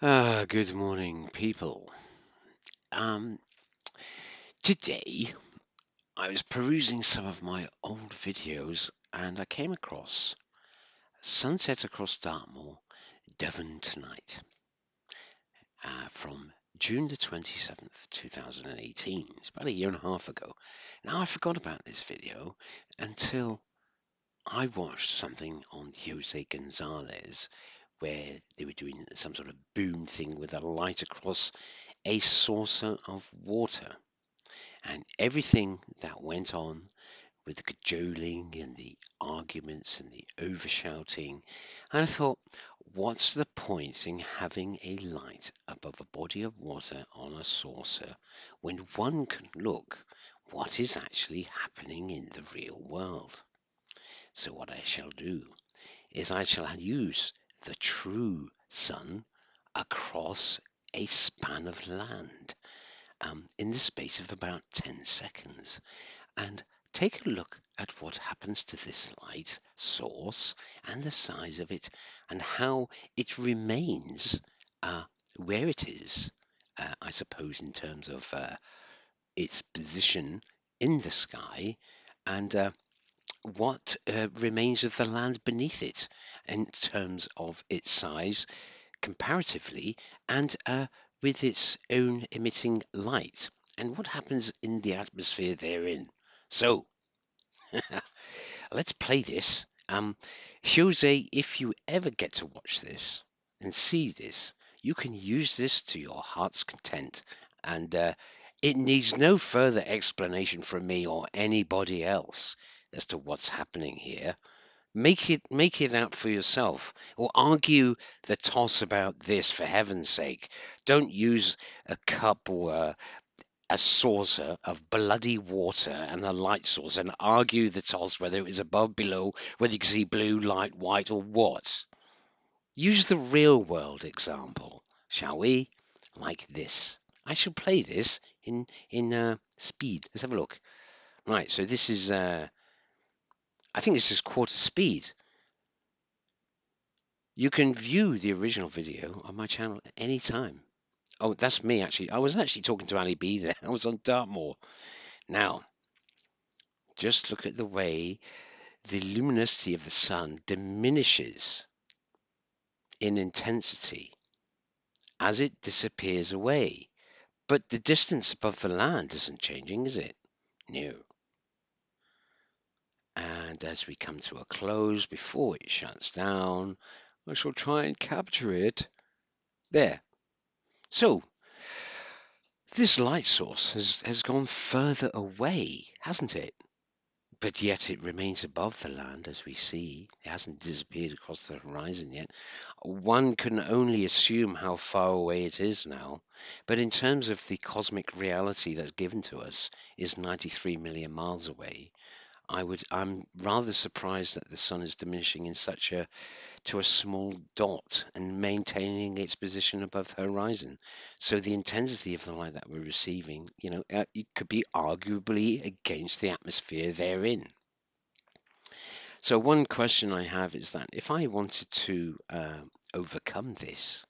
Good morning, people. Um, Today I was perusing some of my old videos and I came across Sunset Across Dartmoor, Devon Tonight, from June the 27th, 2018. It's about a year and a half ago. Now, I forgot about this video until I watched something on Jose Gonzales where they were doing some sort of boom thing with a light across a saucer of water. And everything that went on with the cajoling and the arguments and the overshouting. And I thought, what's the point in having a light above a body of water on a saucer when one can look what is actually happening in the real world? So what I shall do is I shall use the true sun across a span of land in the space of about 10 seconds and take a look at what happens to this light source and the size of it and how it remains uh, where it is, I suppose, in terms of its position in the sky and what remains of the land beneath it in terms of its size comparatively and with its own emitting light and what happens in the atmosphere therein. So let's play this. Jose, if you ever get to watch this and see this, you can use this to your heart's content, and it needs no further explanation from me or anybody else as to what's happening here. Make it out for yourself, or argue the toss about this for heaven's sake. Don't use a cup or a saucer of bloody water and a light source and argue the toss whether it was above, below, whether you can see blue, light, white, or what. Use the real world example, shall we? Like this. I shall play this in speed. Let's have a look. Right, so this is I think this is quarter speed. You can view the original video on my channel at any time. Oh, that's me actually. I was actually talking to Ali B there. I was on Dartmoor. Now, just look at the way the luminosity of the sun diminishes in intensity as it disappears away. But the distance above the land isn't changing, is it? No. And as we come to a close before it shuts down, I shall try and capture it. There. So, this light source has gone further away, hasn't it? But yet it remains above the land, as we see. It hasn't disappeared across the horizon yet. One can only assume how far away it is now. But in terms of the cosmic reality that's given to us, is 93 million miles away. I'm rather surprised that the sun is diminishing in such a to a small dot and maintaining its position above the horizon. So the intensity of the light that we're receiving, it could be arguably against the atmosphere therein. So one question I have is that if I wanted to overcome this,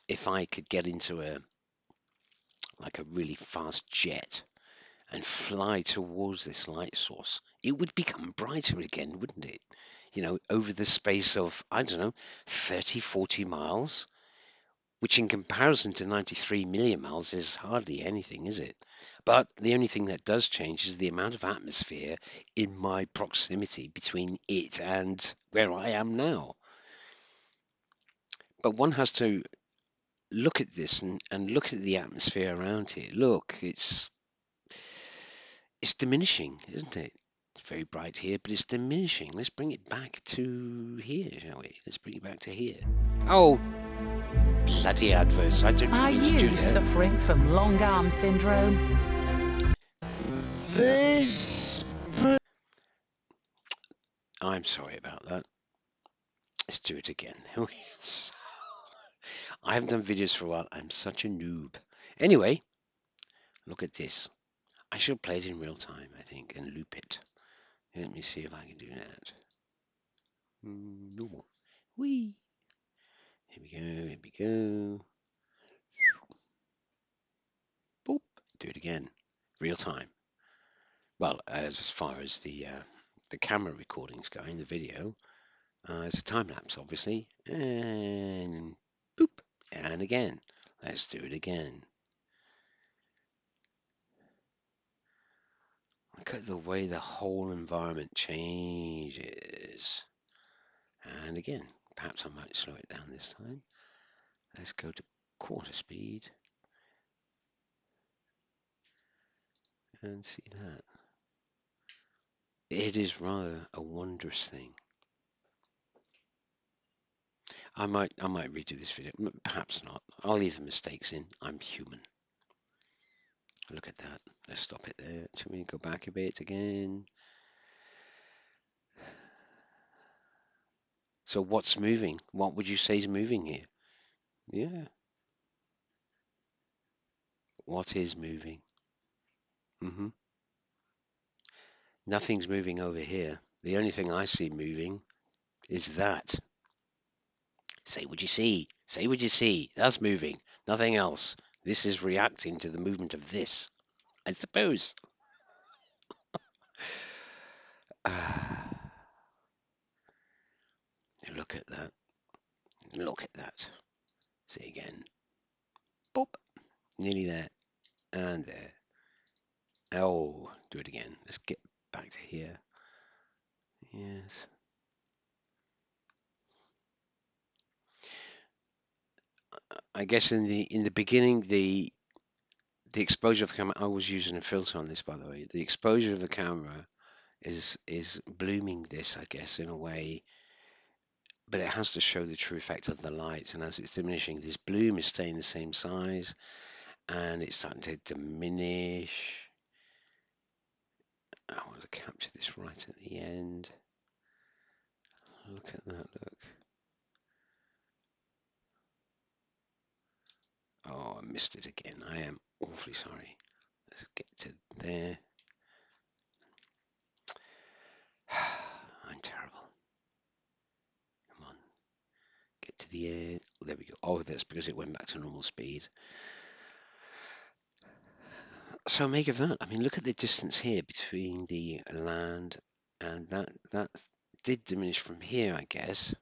if I could get into a really fast jet and fly towards this light source, it would become brighter again, wouldn't it? Over the space of, I don't know, 30, 40 miles, which in comparison to 93 million miles is hardly anything, is it? But the only thing that does change is the amount of atmosphere in my proximity between it and where I am now. But one has to look at this and look at the atmosphere around here. Look, it's diminishing, isn't it? It's very bright here, but it's diminishing. Let's bring it back to here, shall we? Let's bring it back to here. Oh, bloody adverts. I don't Are mean to do you that. suffering from long arm syndrome? This. I'm sorry about that. Let's do it again. I haven't done videos for a while. I'm such a noob. Anyway, look at this. I should play it in real time, I think, and loop it. Let me see if I can do that. Normal. Whee. Here we go. Here we go. Boop. Do it again. Real time. Well, as far as the camera recordings going, the video, it's a time lapse, obviously, and boop, and again. Let's do it again. Look at the way the whole environment changes. And again, perhaps I might slow it down this time. Let's go to quarter speed and see that. It is rather a wondrous thing. I might redo this video. Perhaps not. I'll leave the mistakes in. I'm human. Look at that. Let's stop it there. Should we go back a bit again? So what's moving? What would you say is moving here? Yeah. What is moving? hmm Nothing's moving over here. The only thing I see moving is that. Say what you see. Say what you see. That's moving. Nothing else. This is reacting to the movement of this, I suppose. Look at that. Look at that. See again. Boop. Nearly there. And there. Oh, do it again. Let's get back to here. Yes. I guess in the beginning, the exposure of the camera. I was using a filter on this, by the way. The exposure of the camera is blooming this, I guess, in a way, but it has to show the true effect of the lights. And as it's diminishing, this bloom is staying the same size, and it's starting to diminish. I want to capture this right at the end. Look at that, look. Oh, I missed it again. I am awfully sorry. Let's get to there. I'm terrible. Come on. Get to the end. Oh, there we go. Oh, that's because it went back to normal speed. So make of that. I mean, look at the distance here between the land and that did diminish from here, I guess.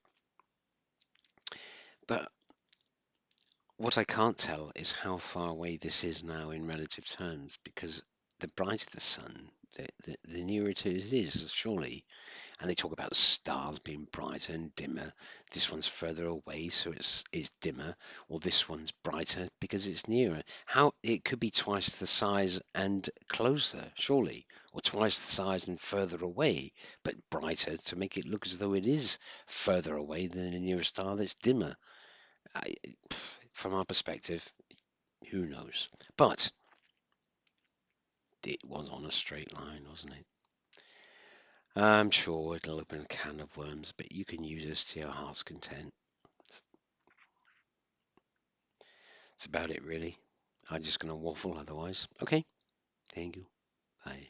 But what I can't tell is how far away this is now in relative terms, because the brighter the sun, the nearer it is, surely. And they talk about stars being brighter and dimmer. This one's further away, so it's dimmer, or this one's brighter because it's nearer. How it could be twice the size and closer, surely, or twice the size and further away, but brighter to make it look as though it is further away than a nearer star that's dimmer. I, from our perspective, who knows? But it was on a straight line, wasn't it? I'm sure it'll open a can of worms, but you can use this to your heart's content. That's about it, really. I'm just going to waffle otherwise. Okay, thank you. Bye.